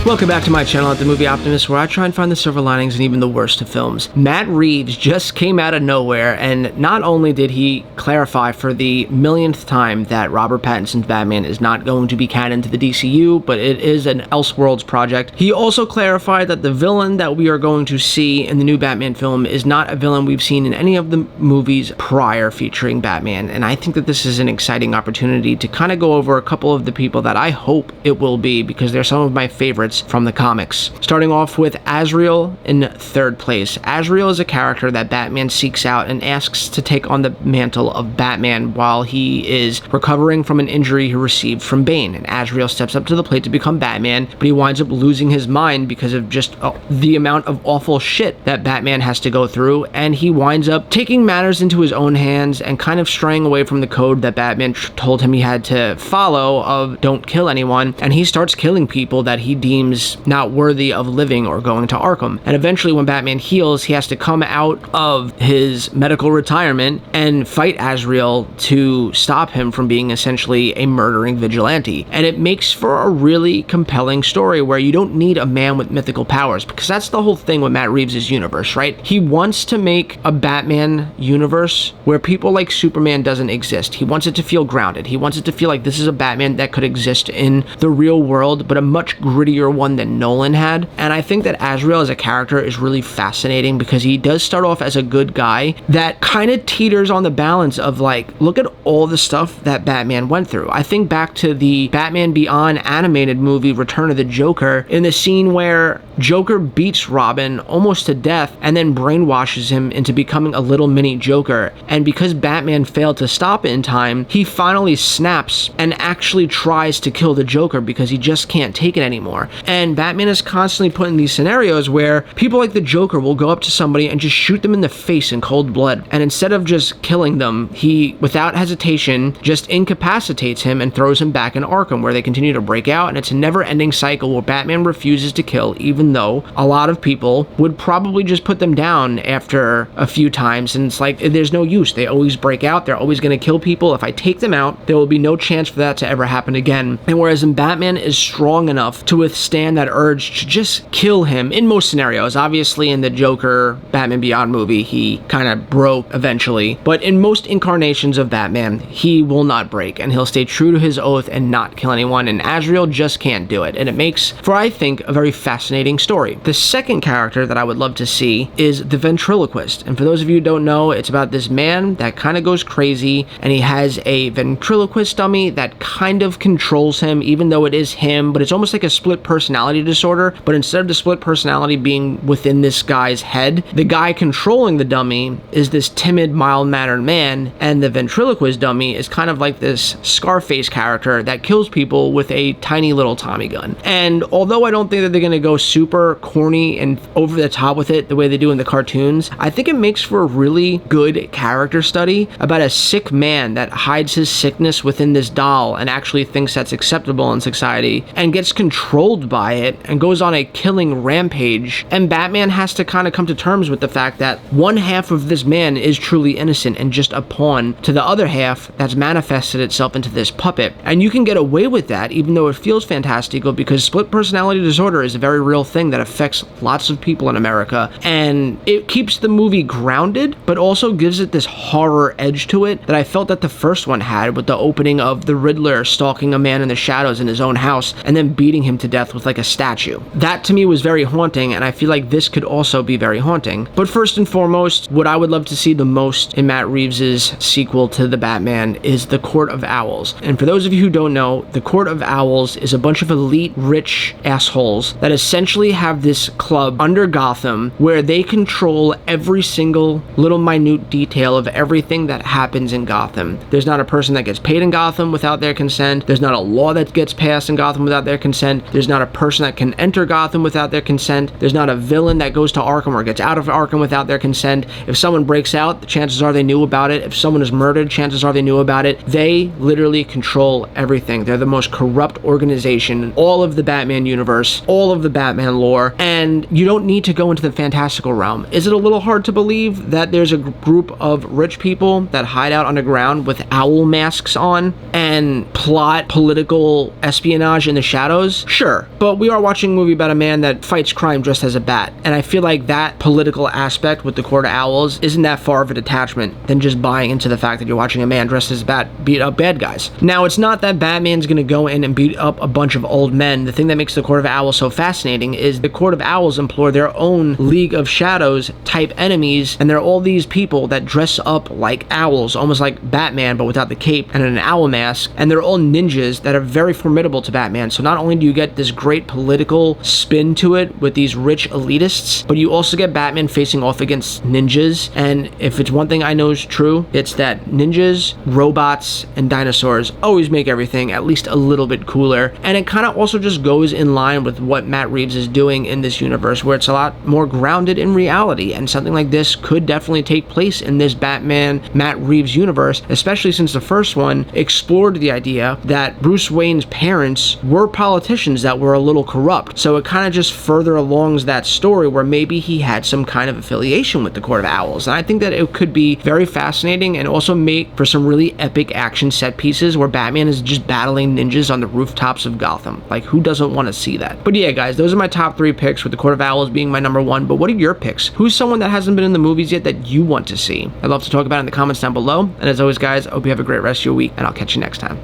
Welcome back to my channel at The Movie Optimist, where I try and find the silver linings in even the worst of films. Matt Reeves just came out of nowhere, and not only did he clarify for the millionth time that Robert Pattinson's Batman is not going to be canon to the DCU, but it is an Elseworlds project, he also clarified that the villain that we are going to see in the new Batman film is not a villain we've seen in any of the movies prior featuring Batman, and I think that this is an exciting opportunity to kind of go over a couple of the people that I hope it will be, because they're some of my favorites from the comics. Starting off with Azrael in third place. Azrael is a character that Batman seeks out and asks to take on the mantle of Batman while he is recovering from an injury he received from Bane. And Azrael steps up to the plate to become Batman, but he winds up losing his mind because of just the amount of awful shit that Batman has to go through, and he winds up taking matters into his own hands and kind of straying away from the code that Batman told him he had to follow of don't kill anyone, and he starts killing people that he deems not worthy of living or going to Arkham. And eventually when Batman heals, he has to come out of his medical retirement and fight Azrael to stop him from being essentially a murdering vigilante. And it makes for a really compelling story where you don't need a man with mythical powers, because that's the whole thing with Matt Reeves' universe, right? He wants to make a Batman universe where people like Superman doesn't exist. He wants it to feel grounded. He wants it to feel like this is a Batman that could exist in the real world, but a much grittier one than Nolan had. And I think that Azrael as a character is really fascinating because he does start off as a good guy that kind of teeters on the balance of like, look at all the stuff that Batman went through. I think back to the Batman Beyond animated movie Return of the Joker, in the scene where Joker beats Robin almost to death and then brainwashes him into becoming a little mini Joker. And because Batman failed to stop it in time, he finally snaps and actually tries to kill the Joker because he just can't take it anymore. And Batman is constantly put in these scenarios where people like the Joker will go up to somebody and just shoot them in the face in cold blood. And instead of just killing them, he, without hesitation, just incapacitates him and throws him back in Arkham, where they continue to break out. And it's a never-ending cycle where Batman refuses to kill, even though a lot of people would probably just put them down after a few times. And it's like, there's no use. They always break out. They're always going to kill people. If I take them out, there will be no chance for that to ever happen again. And whereas Batman is strong enough to withstand that urge to just kill him in most scenarios. Obviously in the Joker Batman Beyond movie, he kind of broke eventually, but in most incarnations of Batman, he will not break and he'll stay true to his oath and not kill anyone, and Azrael just can't do it, and it makes for, I think, a very fascinating story. The second character that I would love to see is the Ventriloquist, and for those of you who don't know, it's about this man that kind of goes crazy and he has a ventriloquist dummy that kind of controls him, even though it is him, but it's almost like a split personality disorder. But instead of the split personality being within this guy's head, the guy controlling the dummy is this timid, mild-mannered man, and the ventriloquist dummy is kind of like this Scarface character that kills people with a tiny little Tommy gun. And although I don't think that they're going to go super corny and over the top with it the way they do in the cartoons, I think it makes for a really good character study about a sick man that hides his sickness within this doll and actually thinks that's acceptable in society and gets controlled by it and goes on a killing rampage. And Batman has to kind of come to terms with the fact that one half of this man is truly innocent and just a pawn to the other half that's manifested itself into this puppet. And you can get away with that even though it feels fantastical, because split personality disorder is a very real thing that affects lots of people in America, and it keeps the movie grounded but also gives it this horror edge to it that I felt that the first one had, with the opening of the Riddler stalking a man in the shadows in his own house and then beating him to death with like a statue. That to me was very haunting, and I feel like this could also be very haunting. But first and foremost, what I would love to see the most in Matt Reeves' sequel to the Batman is the Court of Owls. And for those of you who don't know, the Court of Owls is a bunch of elite rich assholes that essentially have this club under Gotham where they control every single little minute detail of everything that happens in Gotham. There's not a person that gets paid in Gotham without their consent. There's not a law that gets passed in Gotham without their consent. There's not a person that can enter Gotham without their consent. There's not a villain that goes to Arkham or gets out of Arkham without their consent. If someone breaks out, the chances are they knew about it. If someone is murdered, chances are they knew about it. They literally control everything. They're the most corrupt organization in all of the Batman universe, all of the Batman lore, and you don't need to go into the fantastical realm. Is it a little hard to believe that there's a group of rich people that hide out underground with owl masks on and plot political espionage in the shadows? Sure. but we are watching a movie about a man that fights crime dressed as a bat, and I feel like that political aspect with the Court of Owls isn't that far of a detachment than just buying into the fact that you're watching a man dressed as a bat beat up bad guys. Now, it's not that Batman's gonna go in and beat up a bunch of old men. The thing that makes the Court of Owls so fascinating is the Court of Owls employ their own League of Shadows type enemies, and they're all these people that dress up like owls, almost like Batman but without the cape and an owl mask, and they're all ninjas that are very formidable to Batman. So not only do you get this great political spin to it with these rich elitists, but you also get Batman facing off against ninjas. And if it's one thing I know is true, it's that ninjas, robots, and dinosaurs always make everything at least a little bit cooler. And it kind of also just goes in line with what Matt Reeves is doing in this universe, where it's a lot more grounded in reality, and something like this could definitely take place in this Batman Matt Reeves universe, especially since the first one explored the idea that Bruce Wayne's parents were politicians that were a little corrupt. So it kind of just further alongs that story where maybe he had some kind of affiliation with the Court of Owls. And I think that it could be very fascinating and also make for some really epic action set pieces where Batman is just battling ninjas on the rooftops of Gotham. Like, who doesn't want to see that? But yeah, guys, those are my top 3 picks, with the Court of Owls being my number 1. But what are your picks? Who's someone that hasn't been in the movies yet that you want to see? I'd love to talk about it in the comments down below. And as always, guys, I hope you have a great rest of your week, and I'll catch you next time.